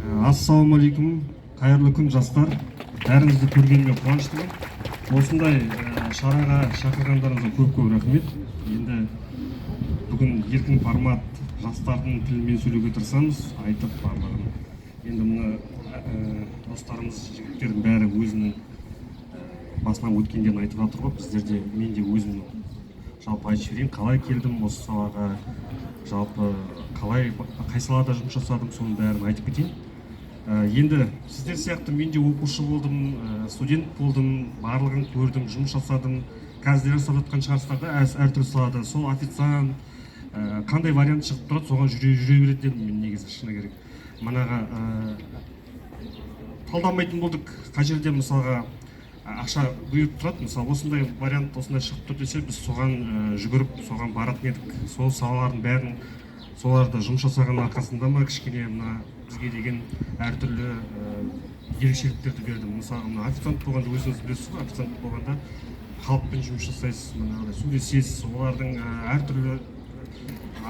Ассалаумағалейкум, қайырлы күн жастар. Бәріңізді көргеніме қуаныштымын. Осындай шараға шақырғандарыңызға көп рахмет. Енді бүгін еркін формат, жастардың тілімен сөйлеуге тырысамыз, айтып барлығын. Енді мына достарымыз, жігіттердің бәрі өзінің басынан өткендерін айтып жатыр ғой. Біздерде мен де өзімнің жалпы айтып жіберейін, қалай келдім осы салаға, жалпы қалай қай салада жұмыс жасадым, соның бәрін айтып кетейін. Енді сіздер сияқты мен де оқушы болдым, студент болдым, барлығын көрдім, жұмыс жасадым. Қазір жасап жатқан шығарсыздар да әртүрлі салада, сол официант қандай вариант шығып тұрады, соған жүре береді дедім мен негізі шыны керек. Манаға талданбайтын болдық, қай жерде мысалға ақша бұйырып тұрады, мысалы осындай вариант осындай шығып тұр десе, біз соған жүгіріп, соған баратын едік. Сол салалардың бәрін соларда жұмыс жасаған арқасында ма кішкене мына бізге деген әртүрлі ерекшеліктерді бердім. Мысалы мына официант болғанда өзіңіз білесіз ғой, официант болғанда халықпен жұмыс жасайсыз, мынағыдай сөйлесесіз, олардың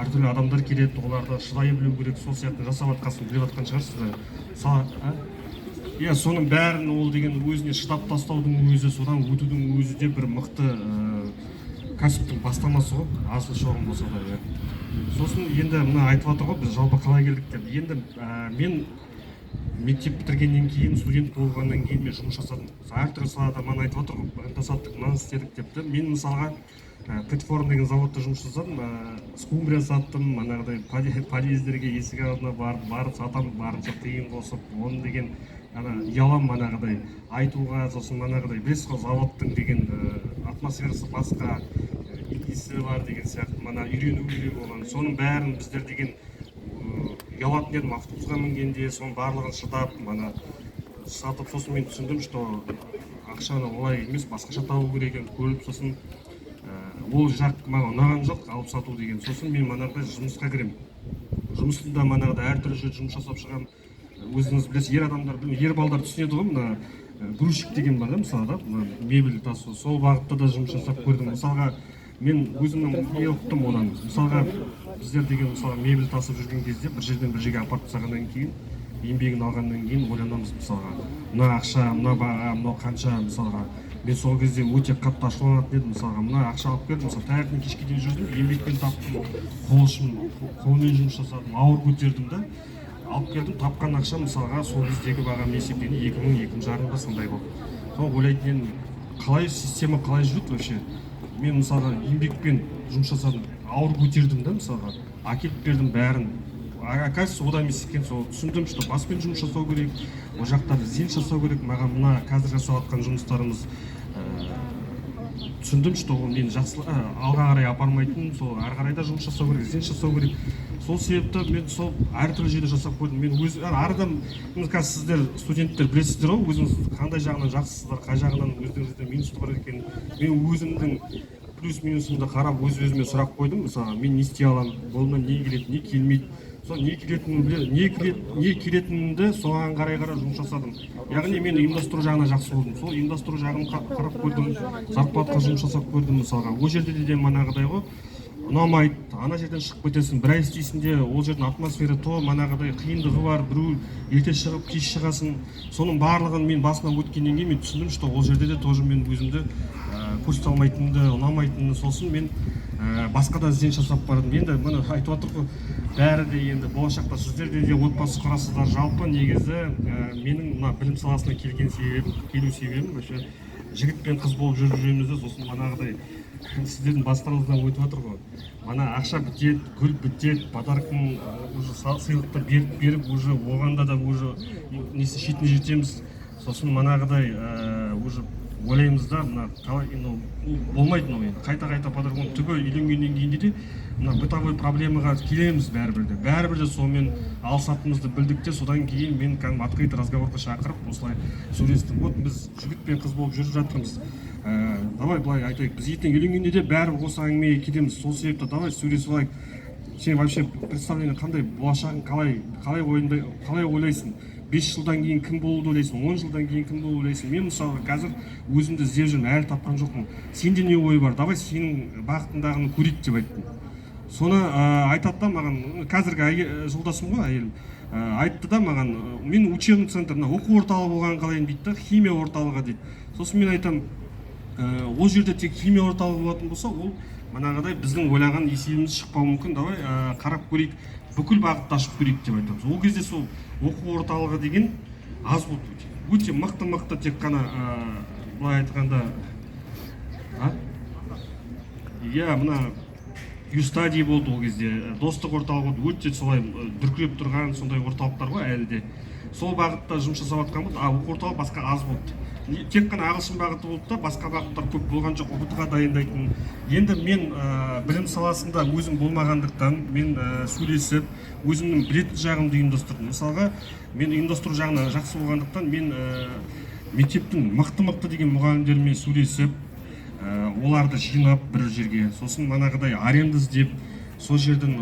әртүрлі адамдар келеді, оларды шыдай білу керек, сол сияқты жасап жатқасын біліп жатқан шығарсыздар. Иә, соның бәрін ол деген өзіне шыдап тастаудың өзі, содан өтудің өзі де бір мықты кәсіптің бастамасы ғой, асыл шоғын болса да. Сосын енді мына айтып жатыр ғой, біз жалпы қалай келдік деп. Енді мен мектеп бітіргеннен кейін, студент болғаннан кейін мен жұмыс жасадым. Әртүрлі салада мана айтып жатыр ғой, ынта саттық, мынаны істедік депті. Мен мысалға Петфорн деген заводта жұмыс жасадым, скумбрия саттым, манағыдай подъездерге есік алдына барып сатам, барынша тиын қосып, оны деген ұялам манағыдай айтуға, сосын манағыдай білесіз ғой, заводтың деген атмосферасы басқа, иісі бар деген сияқты, мана үйрену керек оған. Соның бәрін біздер деген ұялатын едім, автобусқа мінгенде, соның барлығын шыдап, мана сатып, сосын мен түсіндім, что ақшаны олай емес, басқаша табу керек екенін көріп, сосын ол жақ маған ұнаған жоқ, алып сату деген. Сосын мен манағыдай жұмысқа кіремін. Жұмысында манағыдай әртүрлі жерде жұмыс жасап шығамын. Өзіңіз білесіз, ер адамдар, ер балдар түсінеді ғой, мына грузчик деген бар да, мысалы да, мебель тасу, сол бағытта да жұмыс жасап көрдім. Мысалға мен өзімнің не оқыттым одан. Мысалға біздер деген мысалға мебель тасып жүрген кезде бір жерден бір жерге апарып тастағаннан кейін, еңбегін алғаннан кейін ойланамыз мысалға. Мына ақша, мына баға, мынау қанша мысалға. Мен сол кезде өте қатты ашуланатын едім, мысалға мына ақша алып келдім, мысалы таңертең кешке дейін жүрдім, еңбекпен таптым, қолмен жұмыс жасадым, ауыр көтердім да, алып келдім, тапқан ақша мысалға сол кездегі бағамен есептегенде 2000-2000 жарым ба сондай болды. Сол ойлайтын едім, қалай система қалай жүреді вообще? Мен мысалға еңбекпен жұмыс жасадым, ауыр көтердім да мысалға, әкеліп бердім бәрін. Оказывается, одан емес екен, сол түсіндім, что баспен жұмыс жасау керек, ол жақтан ізденіс жасау керек. Маған мына қазір жасап жатқан жұмыстарымыз түсіндім, что ол мені алға қарай апармайтын, сол ары қарай да жұмыс жасау керек, ізденіс жасау керек. Сол себепті мен сол әртүрлі жерде жасап көрдім. Мен өз арадан, қазір сіздер студенттер білесіздер ғой, өзіңіз қандай жағынан жақсысыздар, қай жағынан өздеріңізде минусы бар екенін. Мен өзімнің плюс минусымды қарап өз-өзіме сұрақ қойдым. Мысалы, мен не істей аламын, қолымнан не келеді, не келмейді. Сол не келетінімді соған қарай жұмыс жасадым. Яғни мен ұйымдастыру жағына жақсы болдым. Сол ұйымдастыру жағын қарап көрдім, зарплатқа жұмыс жасап көрдім мысалға. Ол жерде де манағыдай ғой, ұнамайды, ана жерден шығып кетесің, бір ай істейсің де, ол жердің атмосфера то манағыдай қиындығы бар, біреу ерте шығып, кеш шығасың. Соның барлығын мен басынан өткеннен кейін мен түсіндім, что ол жерде де тоже мен өзімді көрсете алмайтынымды, ұнамайтынымды. Сосын мен басқа да ізденіс жасап бардым. Енді міне айтып жатыр ғой, бәрі де енді болашақта сіздерде де отбасы құрасыздар. Жалпы негізі менің мына білім саласына келу себебім вообще жігіт пен қыз болып жүреміз де, сосын манағыдай сіздердің бастарыңыздан өтіп жатыр ғой. Мана ақша бітеді, гүл бітеді, подаркын уже сыйлықты беріп, уже оғанда да уже несі шетіне жетеміз. Сосын манағыдай уже ойлаймыз да, мына қалай болмайды, енді қайта подаркон түгел үйленгеннен кейін де мына бытовой проблемаға келеміз бәрібір де сонымен алысатынымызды білдік те, содан кейін мен кәдімгі открытый разговорға шақырып осылай сөйлестім. Вот біз жігіт пен қыз болып жүріп жатырмыз. Давай былай айтайық, біз ертең үйленгенде де бәрі осы әңгімеге келеміз. Сол себепті давай сөйлесіп алайық. Сен вообще представление қандай, болашағың қалай ойлайсың? 5 жылдан кейін кім болуды ойлайсың, 10 жылдан кейін кім болуды ойлайсың? Мен мысалы қазір өзімді іздеп жүрмін, әлі тапқан жоқпын. Сенде не ой бар? Давай сенің бақытындағыны көрейік деп айттым. Соны айтады да маған, қазіргі жолдасым ғой, әйелім. айтты да маған, мен учебный центр, оқу орталығы болған қалайын дейді да, химия орталығы дейді. Сосын мен айтам, ол жерде тек химия орталығы болатын болса, ол манағыдай біздің ойлаған есебіміз шықпауы мүмкін, давай қарап көрейік, бүкіл бағытты ашып көрейік деп айтамыз. Ол кезде сол оқу орталығы деген аз болды, өте мықты тек қана былай айтқанда иә мына юстадий болды ол кезде, достық орталығы болды, өте солай дүркіреп тұрған сондай орталықтар ғой әлі де. Сол бағытта жұмыс жасап жатқан болды, оқу орталығы басқа аз болды. Тек қана ағылшын бағыты болды да, басқа бағыттар көп болған жоқ, ұбт-ға дайындайтын. Енді мен білім саласында өзім болмағандықтан мен сөйлесіп, өзімнің білетін жағымды ұйымдастырдым. Мысалға, мен ұйымдастыру жағына жақсы болғандықтан мен мектептің мықты деген мұғалімдермен сөйлесіп, оларды жинап бір жерге, сосын манағыдай аренда іздеп, сол жердің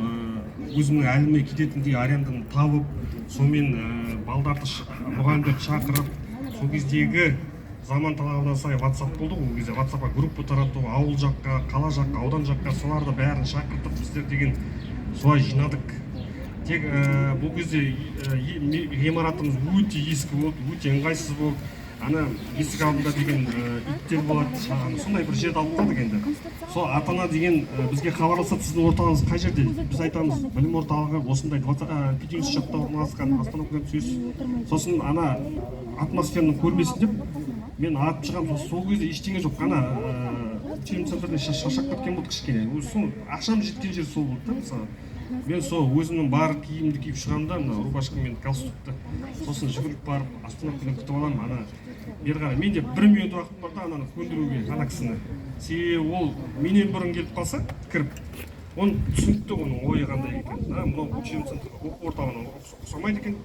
өзімнің әліме кететіндей аренданы тауып, сонымен балдарды мұғалімдерді шақырып, сол кездегі заман талабына сай WhatsApp болды ғой, ол кезде WhatsApp-қа группа тарату, ауыл жаққа, қала жаққа, аудан жаққа, соларды бәрін шақыртып біздер деген солай жинадық. Тек бұл кезде ғимаратымыз өте ескі болды, өте ыңғайсыз болды. Ана есік алдында деген иттер болады, сондай бір жерді алып қалдық енді. Сол ата-ана деген бізге хабарласады, сіздің орталығыңыз қай жерде? Біз айтамыз, білім орталығы осындай 500 шақта орналасқан, остановкадан түсесіз. Сосын ана атмосфераны көрмесін деп мен атып шығамын. Сол кезде ештеңе жоқ, ана учебный центрден шаршап кеткен болды кішкене. Ақшам жеткен жер сол болды да, мысалы. Мен сол өзімнің бар киімді киіп шығамын да, рубашка мен галстукты. Сосын жүгіріп барып, остановкадан күтіп аламын, ана бері қарай. Менде 1 минут уақыт бар да, ананы көндіруге, ана кісіні. Себебі ол менен бұрын келіп қалса, кіріп, оны түсінікті оның ойы қандай екен. Мынау учебный центр оқу орталығына ұқсамайды екен,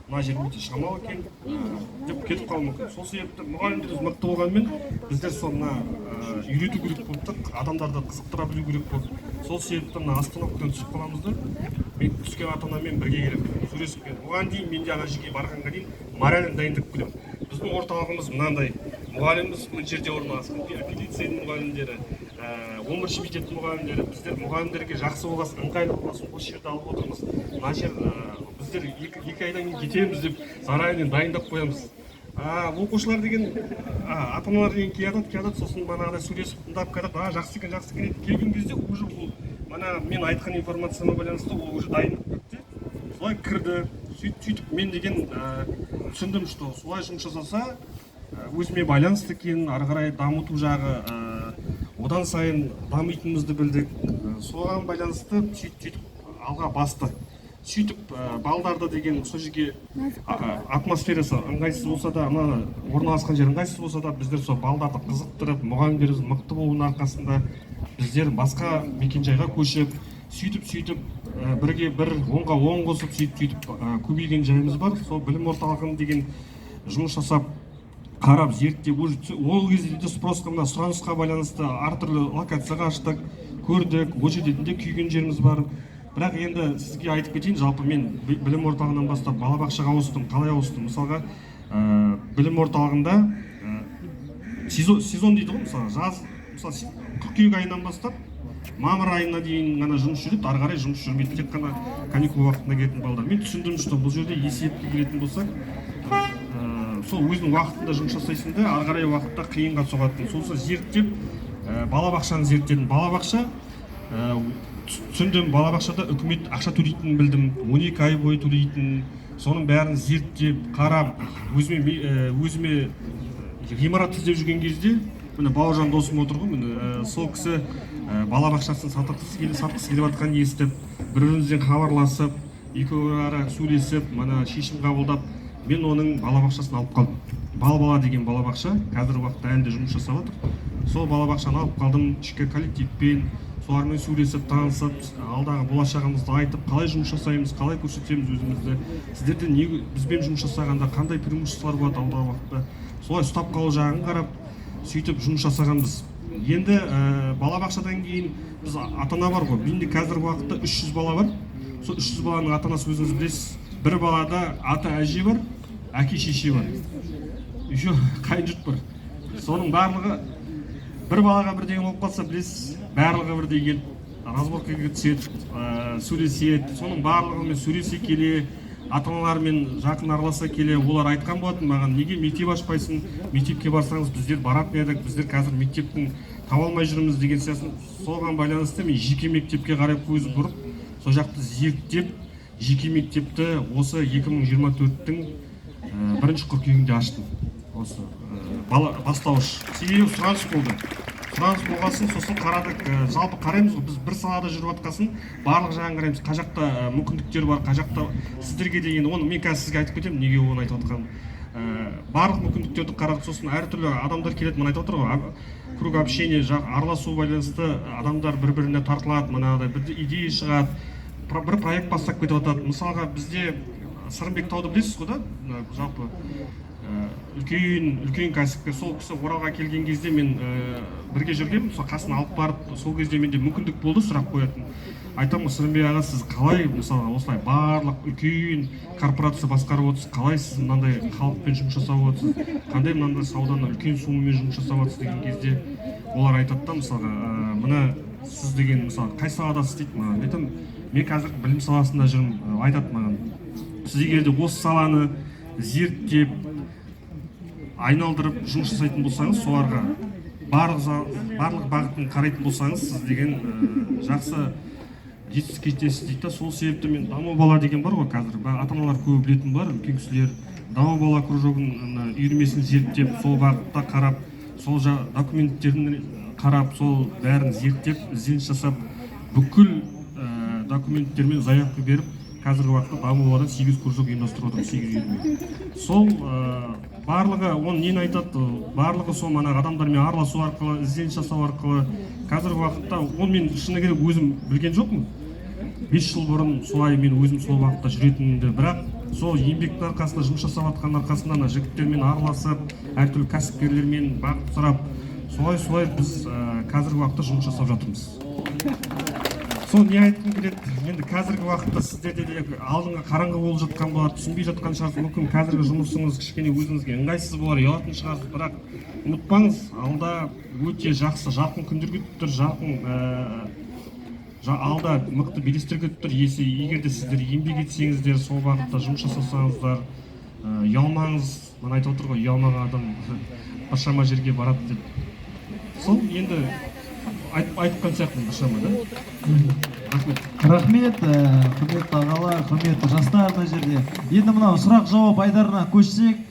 мына жер өте шамалы екен деп кетіп қалуы мүмкін. Сол себепті мұғалімдеріміз мықты болғанымен біздер соны үйрету керек болды, адамдарды қызықтыра білу керек болды. Сол себепті мына остановкадан түсіп қаламыз да, мен түскен ата-анамен бірге келіп сөйлесіп келдім. Оған дейін мен ана жерге барғанға дейін моралін дайындап келемін. Біздің орталығымыз мынандай, мұғаліміміз мына жерде орналасқан, апелляцияның мұғалімдері, 11-ші мектептің мұғалімдері, біздер мұғалімдерге жақсы болғасын, ыңғайлы болғасын, осы жерді алып отырмыз. Мына жер біздер 2 айдан кейін кетеміз деп заранее дайындап қоямыз. Оқушылар деген ата-аналар деген келеді, сосын манағыдай сөйлесіп тыңдап келеді, жақсы екен келген кезде уже ол мен айтқан информацияма байланысты ол уже дайындап кетті. Солай кірді, сөйтіп мен деген түсіндім, что солай жұмыс жасаса өзіме байланысты екен, ары қарай дамыту жағы одан сайын дамитынымызды білдік. Соған байланысты сөйтіп алға басты. Сөйтіп балдарды деген сол жерге атмосферасы ыңғайсыз болса да, орналасқан жер ыңғайсыз болса да, біздер сол балдарды қызықтырып, мұғалімдеріміз мықты болуының арқасында біздер басқа мекенжайға көшіп, сөйтіп бірге бір оңға оң қосып сөйтіп көбейген жайымыз бар. Сол білім орталығын деген жұмыс жасап, қарап, зерттеп, ол кезде спросқа, сұранысқа байланысты әртүрлі локацияға аштық, көрдік, ол жерде де күйген жеріміз бар. Бірақ енді сізге айтып кетейін, жалпы мен білім орталығынан бастап балабақшаға ауыстым, қалай ауыстым? Мысалға, білім орталығында сезон дейді ғой, мысалы қыркүйек айынан бастап мамыр айына дейін ғана жұмыс жүреді, ары қарай жұмыс жүрмейді, тек қана каникул уақытында келетін балдар. Мен түсіндім, что бұл жерде есепке келетін болсақ, сол өзінің уақытында жұмыс жасайсың да, ары қарай уақытта қиынға соғатын. Сосын зерттеп, балабақшаны зерттедім. Балабақша түсіндім, балабақшада үкімет ақша төлейтінін білдім, 12 ай бойы төлейтінін, соның бәрін зерттеп, қарап, өзіме ғимарат іздеп жүрген кезде, міне Бауыржан досым отыр ғой, сол кісі балабақшасын сатқысы келіп жатқанын естіп, бір-бірімізден хабарласып, екеуара сөйлесіп, шешім қабылдап, мен оның балабақшасын алып қалдым. Бал-бала деген балабақша, қазіргі уақытта әлі де жұмыс жасап жатыр. Сол балабақшаны алып қалдым, ішкі коллективпен, солармен сөйлесіп, танысып, алдағы болашағымызды айтып, қалай жұмыс жасаймыз, қалай көрсетеміз өзімізді, сіздерде бізбен жұмыс жасағанда қандай преимуществолар болады алдағы уақытта, солай ұстап қалу жағын қарап, сөйтіп жұмыс жасағанбыз. Енді балабақшадан кейін біз ата-ана бар ғой, менде қазіргі уақытта 300 бала бар. Сол 300 баланың ата-анасы өзіңіз білесіз. Бір балада ата-әже бар, әке-шеше бар. Еще қайын жұрт бар. Соның барлығы бір балаға бірдеңе болып қалса, білесіз, барлығы бірдей келіп разборкаға түседі, сөйлеседі. Соның барлығымен сөйлесе келе, ата-аналармен жақын араласа келе олар айтқан болатын маған, неге мектеп ашпайсың, мектепке барсаңыз біздер баратын едік, біздер қазір мектептің таба алмай жүрміз деген сияқты. Соған байланысты мен жеке мектепке қарай көз бұрып, сол жақты зерттеп, жеке мектепті осы 2024-тің 1 қыркүйегінде аштым. Осы бастауыш. Себебі сұраныс болды. Сұраныс болғасын, сосын қарадық, жалпы қараймыз ғой, біз бір салада жүріп жатқасын, барлық жағын қараймыз, қай жақта мүмкіндіктер бар, қай жақта сіздерге деген, оны мен қазір сізге айтып кетемін, неге оны айтып жатқанын. Барлық мүмкіндіктерді қарап, сосын әртүрлі адамдар келеді, мына айтып отыр ғой, круг общения, араласу байланысты адамдар бір-біріне тартылады, мынадай бір идея шығады, бір проект бастап кетіп жатады. Мысалға бізде Сырымбек Тауды білесіз ғой да, жалпы үлкен кәсіпкер. Сол кісі Оралға келген кезде мен бірге жүргенмін, сол қасына алып барып, сол кезде менде мүмкіндік болды сұрақ қоятын. Айтамын, Сырымбек аға, сіз қалай мысалы осылай барлық үлкен корпорация басқарып отырсыз, қалай сіз мынандай халықпен жұмыс жасап отырсыз, қандай мынандай сауданы үлкен суммамен жұмыс жасап отырсыз деген кезде олар айтады да, мысалға, мына сіз деген мысалы қай саладасыз дейді маған. Айтамын, мен қазір білім саласында жүрмін. Айтады маған, сіз егер де осы саланы зерттеп, айналдырып жұмыс жасайтын болсаңыз, соларға барлық бағытын қарайтын болсаңыз, сіз деген жақсы жетістікке жетесіз дейді. Сол себепті мен даму бала деген бар ғой қазір, ата-аналар көбі білетін бар, үлкен кісілер даму бала кружогын үйірмесін зерттеп, сол бағытта қарап, сол документтерін қарап, сол бәрін зерттеп, ізденіс жасап, бүкіл документтермен заявка беріп, қазіргі уақытта даму баладан 8 кружок ұйымдастырып отырмыз, 8 үйірме. Сол барлығы, оны нені айтады, барлығы сол манағы адамдармен араласу арқылы, ізденіс жасау арқылы. Қазіргі уақытта, оны мен шыны керек өзім білген жоқпын. 5 жыл бұрын солай мен өзім сол уақытта жүретінімді, бірақ сол еңбектің арқасында, жұмыс жасап жатқан арқасында жігіттермен араласып, әртүрлі кәсіпкерлермен бағыт сұрап, солай біз қазіргі уақытта жұмыс жасап жатырмыз. Сол не айтқым келеді, енді қазіргі уақытта сіздерде де алдыңға қараңғы болып жатқан болар, түсінбей жатқан шығарсыз, мүмкін қазіргі жұмысыңыз кішкене өзіңізге ыңғайсыз болар, ұялатын шығарсыз, бірақ ұмытпаңыз, алда өте жақсы, жарқын күндер күтіп тұр, алда мықты белестер күтіп тұр. Егер де сіздер еңбек етсеңіздер, сол бағытта жұмыс жасасаңыздар, ұялмаңыз. Мына айтып отыр ғой, ұялмаған адам біршама жерге барады деп. Сол енді айтқан сияқтымын біршама, да? Рахмет, құрметті ағалар, құрметті жастар мына жерде. Енді мынау сұрақ-жауап айдарына көшсек,